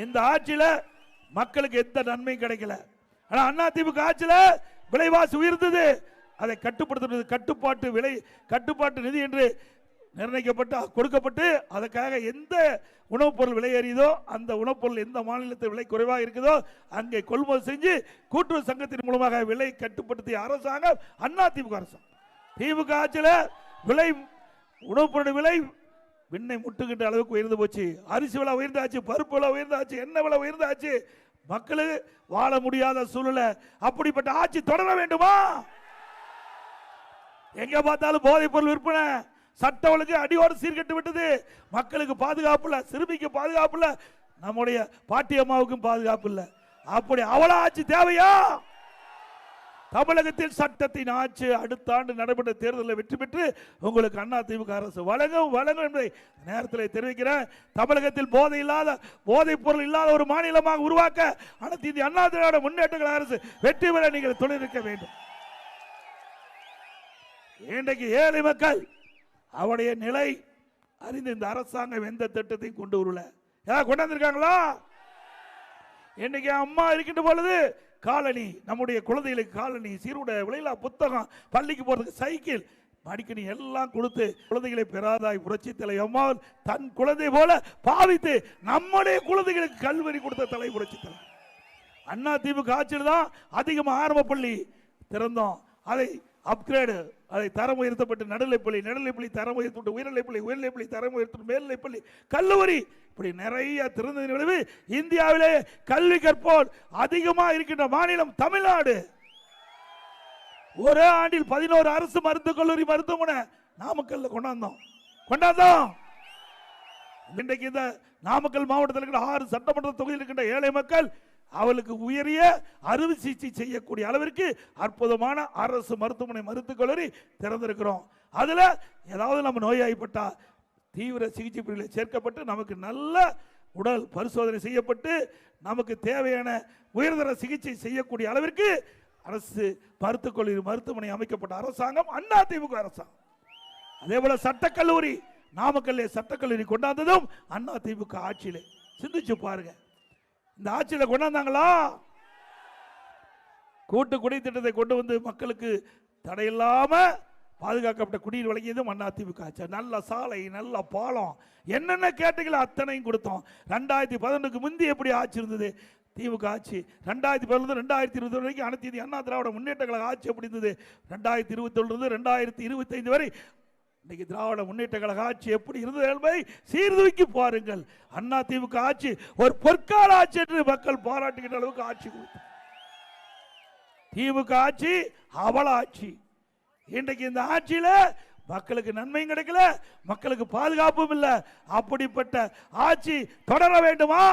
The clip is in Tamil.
இந்த ஆட்சியில மக்களுக்கு எந்த நன்மையும் கிடைக்கல. ஆனா அதிமுக ஆட்சியில விலைவாசி உயர்ந்தது. அதை கட்டுப்படுத்துறது கட்டுப்பாட்டு நிதி என்று நிர்ணயிக்கப்பட்டு கொடுக்கப்பட்டு அதற்காக எந்த உணவுப் பொருள் விலை ஏறியதோ அந்த உணவுப் பொருள் எந்த மாநிலத்தில் விலை குறைவாக இருக்குதோ அங்கே கொள்முதல் செஞ்சு கூட்டுறவு சங்கத்தின் மூலமாக விலை கட்டுப்படுத்திய அரசாங்கம் அதிமுக அரசாங்கம். திமுக ஆட்சியில் விலை உணவுப் பொருள் விலை விண்ணை முட்டுகின்ற அளவுக்கு உயர்ந்து போச்சு. அரிசி விலை உயர்ந்தாச்சு, பருப்பு விலை உயர்ந்தாச்சு, எண்ணெய் விலை உயர்ந்தாச்சு. மக்களுக்கு வாழ முடியாத சூழ்நிலை. அப்படிப்பட்ட ஆட்சி தொடர வேண்டுமா? எங்க பார்த்தாலும் போதைப் பொருள் விற்பனை, சட்ட ஒழுங்கு அடியோடு சீர்கட்டு விட்டது. மக்களுக்கு பாதுகாப்பு இல்ல, சிறுமிக்கு பாதுகாப்பு இல்ல, நம்முடைய பாட்டி அம்மாவுக்கும் பாதுகாப்பு இல்ல. அப்படி அவள ஆட்சி தேவையா? தமிழகத்தில் சட்டத்தின் ஆட்சி அடுத்த ஆண்டு நடைபெற்ற தேர்தலில் வெற்றி பெற்று உங்களுக்கு அதிமுக அரசு வழங்கும் என்பதை நேரத்தில் தெரிவிக்கிறேன். தமிழகத்தில் போதைப் பொருள் இல்லாத ஒரு மாநிலமாக உருவாக்க அனைத்து இந்திய அண்ணா திராவிட முன்னேற்ற கழக அரசு வெற்றி பெற நீங்கள் துணை நிற்க வேண்டும். இன்றைக்கு ஏழை மக்கள் அவருடைய நிலை அறிந்து இந்த அரசாங்கம் எந்த திட்டத்தையும் கொண்டு வரல. யாராவது கொண்டாந்துருக்காங்களா? இன்னைக்கு அம்மா இருக்கின்ற பொழுது காலனி, நம்முடைய குழந்தைகளுக்கு காலனி, சீருடை, விலையில்லா புத்தகம், பள்ளிக்கு போறதுக்கு சைக்கிள், மடிக்கணி எல்லாம் கொடுத்து குழந்தைகளை பெறாதாய் புரட்சி தலைவர் தன் குழந்தை போல பாவித்து நம்முடைய குழந்தைகளுக்கு கல்வரி கொடுத்த தலை புரட்சி தலைவர். அதிமுக ஆட்சியில் தான் அதிகமாக ஆரம்ப பள்ளி திறந்தோம். அதை அப்கிரேடு, அதை தரம் உயர்த்தப்பட்டு நடுநிலைப்பள்ளி தரம் உயர்த்தப்பட்டு உயர்நிலைப்பள்ளி தரம் உயர்த்தப்பட்டு மேல்நிலைப்பள்ளி, கல்லூரி, இப்படி நிறைய திறந்த விளைவு. இந்தியாவிலே கல்வி கற்போர் அதிகமாக இருக்கின்ற மாநிலம் தமிழ்நாடு. ஒரே ஆண்டில் 11 அரசு மருத்துவக் கல்லூரி மருத்துவமனை நாமக்கல்ல கொண்டாந்தோம். இன்றைக்கு இந்த நாமக்கல் மாவட்டத்தில் இருக்கிற 6 சட்டமன்ற தொகுதியில் இருக்கின்ற ஏழை மக்கள் அவளுக்கு உயரிய அறுவை சிகிச்சை செய்யக்கூடிய அளவிற்கு அற்புதமான அரசு மருத்துவமனை மருத்துவக் கல்லூரி திறந்திருக்கிறோம். அதுல ஏதாவது நம்ம நோயாய்ப்பட்டா தீவிர சிகிச்சை பிரிவில் சேர்க்கப்பட்டு நமக்கு நல்ல உடல் பரிசோதனை செய்யப்பட்டு நமக்கு தேவையான உயர்தர சிகிச்சை செய்யக்கூடிய அளவிற்கு அரசு மருத்துவக் கல்லூரி மருத்துவமனை அமைக்கப்பட்ட அரசாங்கம் அதிமுக அரசாங்கம். அதே போல சட்டக்கல்லூரி, நாமக்கல்லே சட்டக்கல்லூரி கொண்டாந்ததும் அதிமுக ஆட்சியிலே. சிந்திச்சு பாருங்க, இந்த ஆட்சியில் கொண்டாந்தாங்களா? கூட்டு குடி திட்டத்தை கொண்டு வந்து மக்களுக்கு தடையில்லாம பாதுகாக்கப்பட்ட குடிநீர் வழங்கியதும் அதிமுக ஆட்சி. நல்ல சாலை, நல்ல பாலம், என்னென்ன கேட்டீங்களோ அத்தனையும் கொடுத்தோம். 2011க்கு முந்தி எப்படி ஆட்சி இருந்தது திமுக ஆட்சி? 2011 2021 வரைக்கும் அனைத்து இந்திய அண்ணா திராவிட முன்னேற்ற கழக ஆட்சி எப்படி இருந்தது? 2021 2025 வரை இன்னைக்கு திராவிட முன்னேற்ற கழக ஆட்சி எப்படி இருந்தது என்பதை சீர்தூக்கி பாருங்கள். அதிமுக ஆட்சி ஒரு பொற்கால ஆட்சி என்று மக்கள் பாராட்டுகின்ற அளவுக்கு ஆட்சி கொடுத்து, திமுக ஆட்சி அவல ஆட்சி. இன்றைக்கு இந்த ஆட்சியில மக்களுக்கு நன்மையும் கிடைக்கல, மக்களுக்கு பாதுகாப்பும் இல்லை. அப்படிப்பட்ட ஆட்சி தொடர வேண்டுமா?